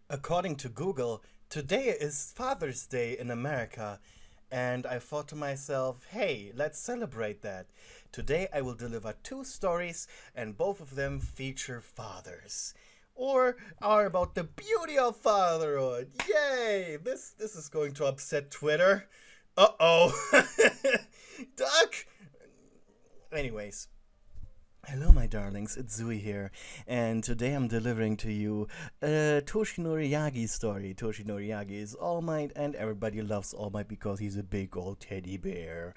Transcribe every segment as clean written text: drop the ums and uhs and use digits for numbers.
According to Google, today is Father's Day in America, and I thought to myself, hey, let's celebrate that. Today I will deliver two stories, and both of them feature fathers. Or are about the beauty of fatherhood. Yay! This is going to upset Twitter. Uh-oh. Duck! Anyways, hello, my darlings, it's Zui here, and today I'm delivering to you a Toshinori Yagi story. Toshinori Yagi is All Might, and everybody loves All Might because he's a big old teddy bear.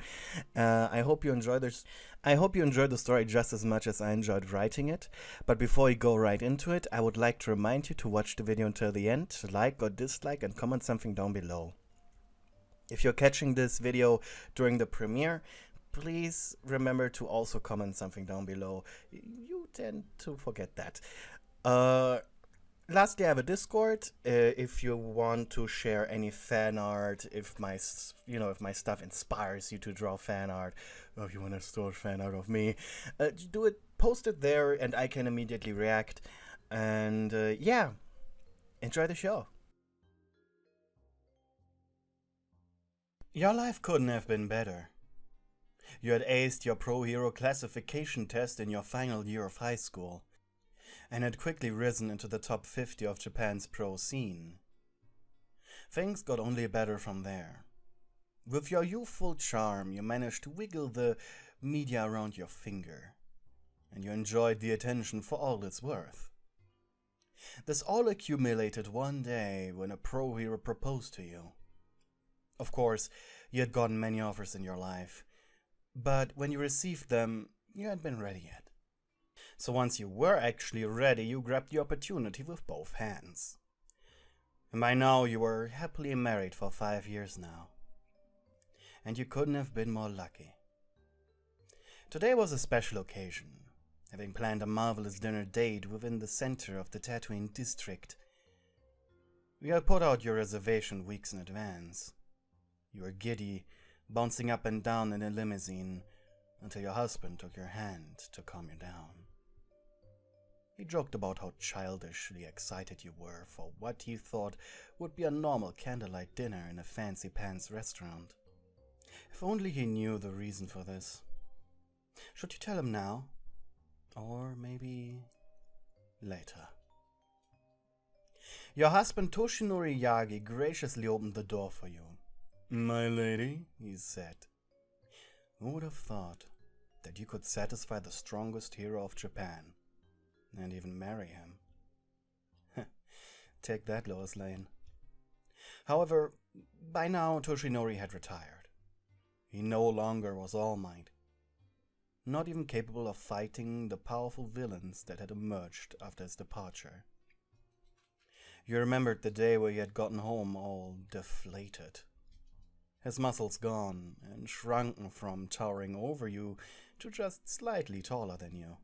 I hope you enjoy this. I hope you enjoyed the story just as much as I enjoyed writing it. But before we go right into it, I would like to remind you to watch the video until the end, like or dislike, and comment something down below. If you're catching this video during the premiere, please remember to also comment something down below. You tend to forget that. Lastly, I have a Discord. If you want to share any fan art, if my stuff inspires you to draw fan art, or if you want to store fan art of me, do it. Post it there, and I can immediately react. And yeah, enjoy the show. Your life couldn't have been better. You had aced your pro hero classification test in your final year of high school, and had quickly risen into the top 50 of Japan's pro scene. Things got only better from there. With your youthful charm, you managed to wiggle the media around your finger, and you enjoyed the attention for all it's worth. This all accumulated one day when a pro hero proposed to you. Of course, you had gotten many offers in your life, but when you received them, you hadn't been ready yet. So once you were actually ready, you grabbed the opportunity with both hands. And by now you were happily married for 5 years now. And you couldn't have been more lucky. Today was a special occasion, having planned a marvelous dinner date within the center of the Tatooine district. We had put out your reservation weeks in advance. You were giddy, bouncing up and down in a limousine until your husband took your hand to calm you down. He joked about how childishly excited you were for what he thought would be a normal candlelight dinner in a fancy pants restaurant. If only he knew the reason for this. Should you tell him now? Or maybe later? Your husband Toshinori Yagi graciously opened the door for you. "My lady," he said, "who would have thought that you could satisfy the strongest hero of Japan and even marry him?" Take that, Lois Lane. However, by now Toshinori had retired. He no longer was All Might, not even capable of fighting the powerful villains that had emerged after his departure. You remembered the day where he had gotten home all deflated. His muscles gone, and shrunken from towering over you to just slightly taller than you.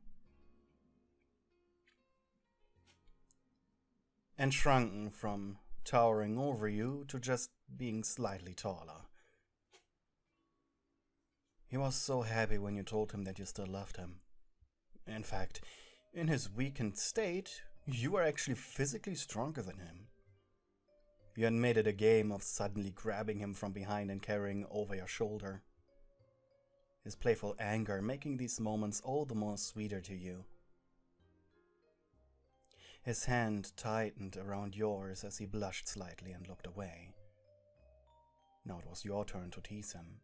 And shrunken from towering over you to just being slightly taller. He was so happy when you told him that you still loved him. In fact, in his weakened state, you were actually physically stronger than him. You had made it a game of suddenly grabbing him from behind and carrying over your shoulder. His playful anger making these moments all the more sweeter to you. His hand tightened around yours as he blushed slightly and looked away. Now it was your turn to tease him.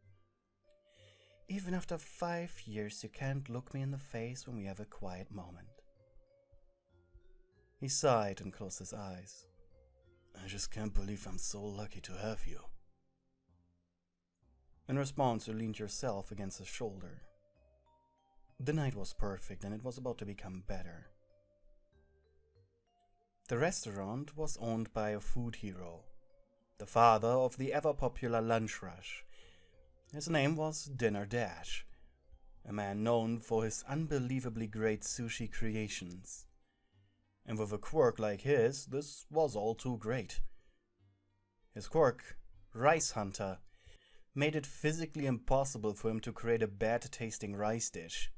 "Even after 5 years, you can't look me in the face when we have a quiet moment." He sighed and closed his eyes. "I just can't believe I'm so lucky to have you." In response, you leaned yourself against his shoulder. The night was perfect, and it was about to become better. The restaurant was owned by a food hero, the father of the ever-popular Lunch Rush. His name was Dinner Dash, a man known for his unbelievably great sushi creations. And with a quirk like his, this was all too great. His quirk, Rice Hunter, made it physically impossible for him to create a bad-tasting rice dish.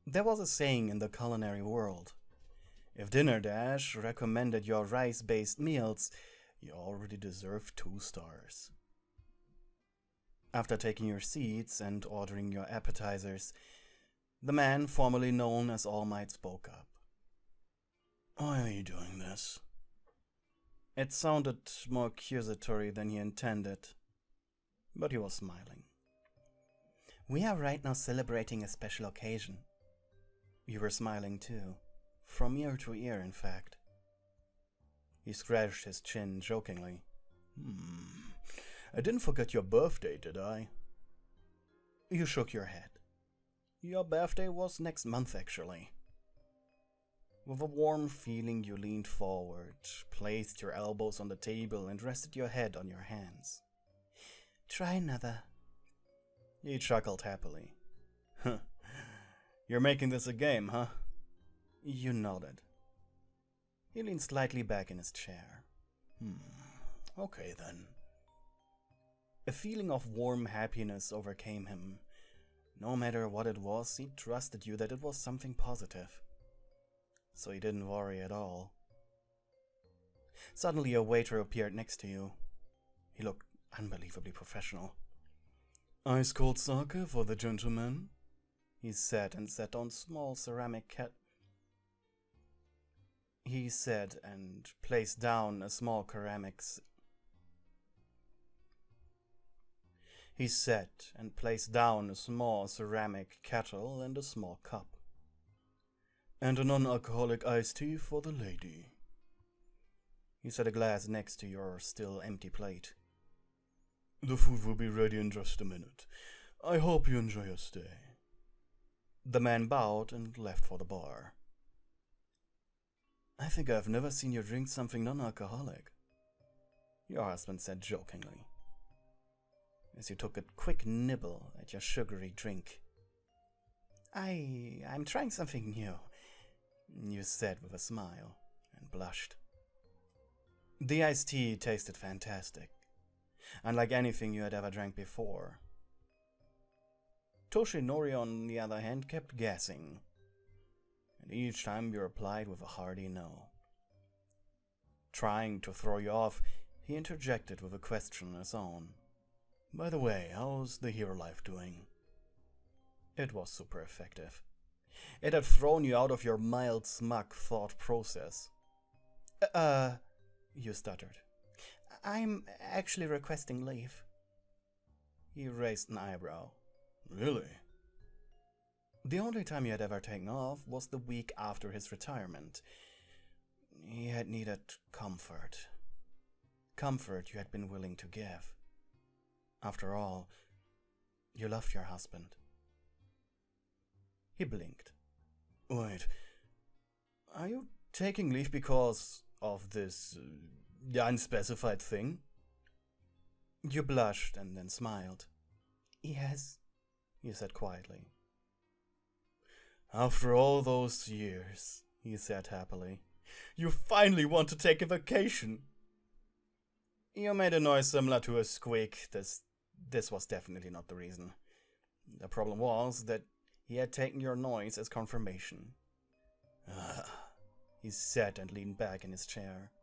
There was a saying in the culinary world: If Dinner Dash recommended your rice-based meals, you already deserve 2 stars. After taking your seats and ordering your appetizers, the man formerly known as All Might spoke up. "Why are you doing this?" It sounded more accusatory than he intended, but he was smiling. "We are right now celebrating a special occasion." You were smiling too, from ear to ear, in fact. He scratched his chin jokingly. I didn't forget your birthday, did I?" You shook your head. "Your birthday was next month, actually." With a warm feeling, you leaned forward, placed your elbows on the table, and rested your head on your hands. "Try another." He chuckled happily. "You're making this a game, huh?" You nodded. He leaned slightly back in his chair. Okay then." A feeling of warm happiness overcame him. No matter what it was, he trusted you that it was something positive. So he didn't worry at all. Suddenly a waiter appeared next to you. He looked unbelievably professional. "Ice cold sake for the gentleman," he said, and set down small ceramic He said and placed down a small ceramic kettle and a small cup. "And a non-alcoholic iced tea for the lady." He set a glass next to your still empty plate. "The food will be ready in just a minute. I hope you enjoy your stay." The man bowed and left for the bar. "I think I've never seen you drink something non-alcoholic," your husband said jokingly, as you took a quick nibble at your sugary drink. I'm trying something new," you said with a smile, and blushed. The iced tea tasted fantastic, unlike anything you had ever drank before. Toshinori, on the other hand, kept guessing, and each time you replied with a hearty no. Trying to throw you off, he interjected with a question of his own. "By the way, how's the hero life doing?" It was super effective. It had thrown you out of your mild, smug thought process. You stuttered. "I'm actually requesting leave." He raised an eyebrow. "Really?" The only time he had ever taken off was the week after his retirement. He had needed comfort. Comfort you had been willing to give. After all, you loved your husband. He blinked. "Wait, are you taking leave because of this unspecified thing?" You blushed and then smiled. "Yes," you said quietly. "After all those years," he said happily, "you finally want to take a vacation." You made a noise similar to a squeak. This was definitely not the reason. The problem was that he had taken your noise as confirmation. He said and leaned back in his chair.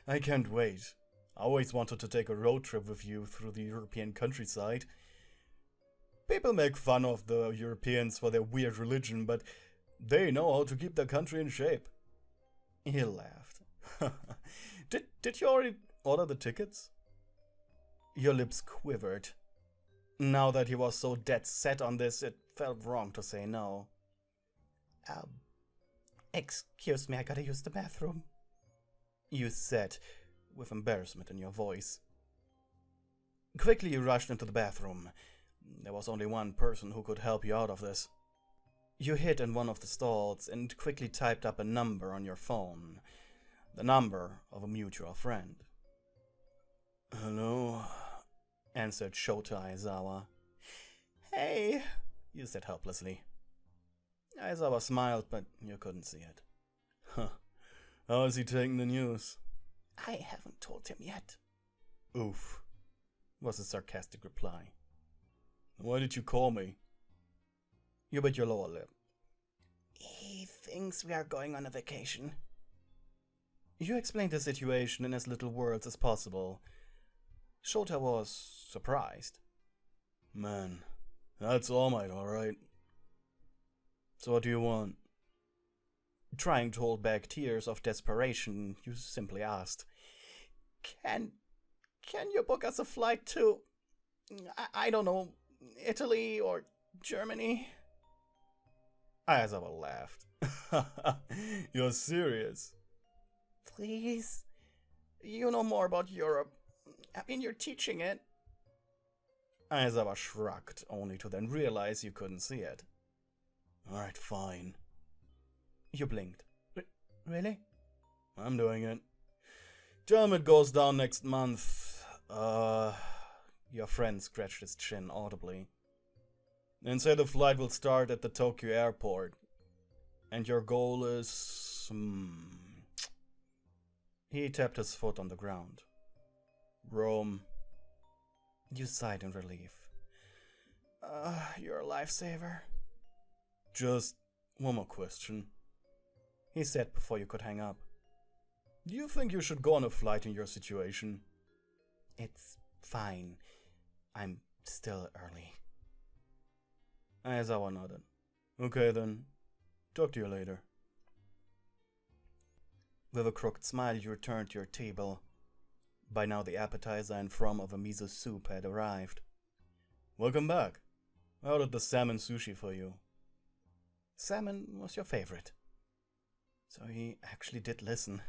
"I can't wait. I always wanted to take a road trip with you through the European countryside. People make fun of the Europeans for their weird religion, but they know how to keep their country in shape." He laughed. Did you already order the tickets?" Your lips quivered. Now that he was so dead set on this, it felt wrong to say no. Excuse me, I gotta use the bathroom," you said, with embarrassment in your voice. Quickly you rushed into the bathroom. There was only one person who could help you out of this. You hid in one of the stalls and quickly typed up a number on your phone. The number of a mutual friend. "Hello," answered Shota Aizawa. "Hey," you said helplessly. Aizawa smiled, but you couldn't see it. "How is he taking the news?" "I haven't told him yet." "Oof," was the sarcastic reply. "Why did you call me?" You bit your lower lip. "He thinks we are going on a vacation," You explained the situation in as little words as possible. Shota was surprised. Man, that's All Might, alright. So what do you want? Trying to hold back tears of desperation, you simply asked, Can you book us a flight to, I don't know, Italy or Germany? Aizawa laughed. You're serious? Please? You know more about Europe. I mean, you're teaching it. Aizawa shrugged, only to then realize you couldn't see it. Alright, fine. You blinked. Really? I'm doing it. Tell him it goes down next month. Your friend scratched his chin audibly. And say the flight will start at the Tokyo airport. And your goal is... He tapped his foot on the ground. Rome. You sighed in relief. You're a lifesaver. Just one more question, he said before you could hang up. Do you think you should go on a flight in your situation? It's fine. I'm still early. Aizawa nodded. Okay then. Talk to you later. With a crooked smile, you returned to your table. By now the appetizer and from of a miso soup had arrived. Welcome back. I ordered the salmon sushi for you. Salmon was your favorite. So he actually did listen.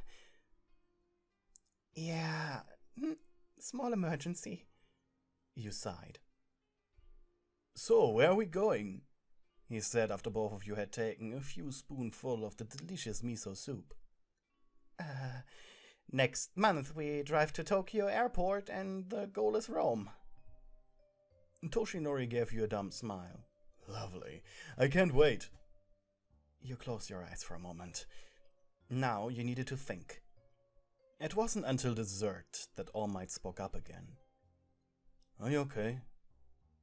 Yeah, small emergency. You sighed. So, where are we going? He said after both of you had taken a few spoonfuls of the delicious miso soup. Next month we drive to Tokyo airport and the goal is Rome. Toshinori gave you a dumb smile. Lovely. I can't wait. You closed your eyes for a moment. Now you needed to think. It wasn't until dessert that All Might spoke up again. Are you okay?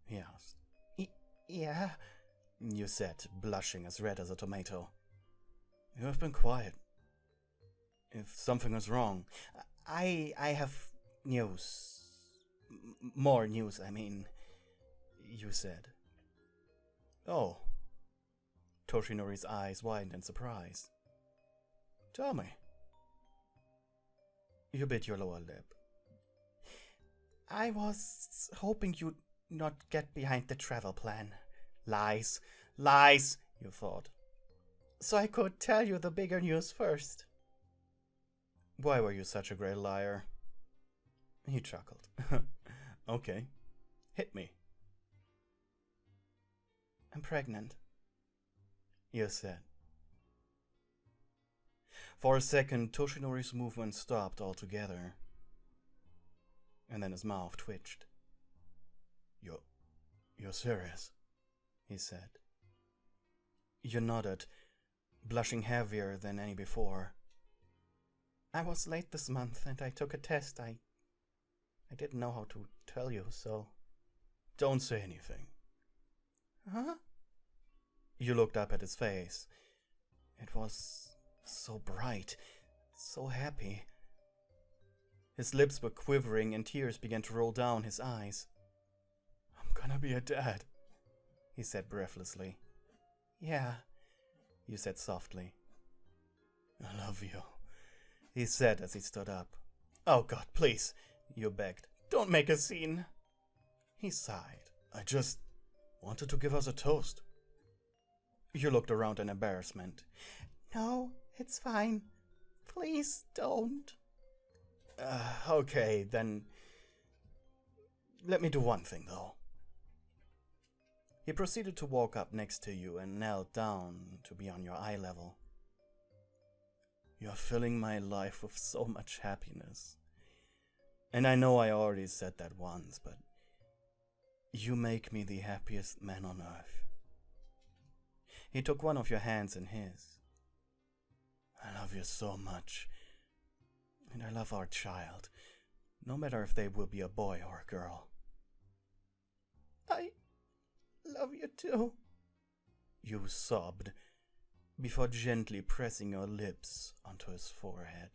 He asked. Yeah, you said, blushing as red as a tomato. You have been quiet. If something is wrong, I have news. More news, I mean, you said. Oh. Toshinori's eyes widened in surprise. Tell me. You bit your lower lip. I was hoping you'd not get behind the travel plan. Lies, lies, you thought. So I could tell you the bigger news first. Why were you such a great liar? He chuckled. Okay, hit me. I'm pregnant, you said. For a second, Toshinori's movement stopped altogether. And then his mouth twitched. You're serious, he said. You nodded, blushing heavier than any before. I was late this month and I took a test. I didn't know how to tell you, so... Don't say anything. Huh? You looked up at his face. It was so bright, so happy. His lips were quivering and tears began to roll down his eyes. I'm gonna be a dad, he said breathlessly. Yeah, you said softly. I love you, he said as he stood up. Oh God, please, you begged. Don't make a scene. He sighed. I just wanted to give us a toast. You looked around in embarrassment. No, it's fine. Please don't. Okay, then let me do one thing, though. He proceeded to walk up next to you and knelt down to be on your eye level. You're filling my life with so much happiness. And I know I already said that once, but you make me the happiest man on earth. He took one of your hands in his. I love you so much. And I love our child, no matter if they will be a boy or a girl. I love you too, you sobbed, before gently pressing your lips onto his forehead.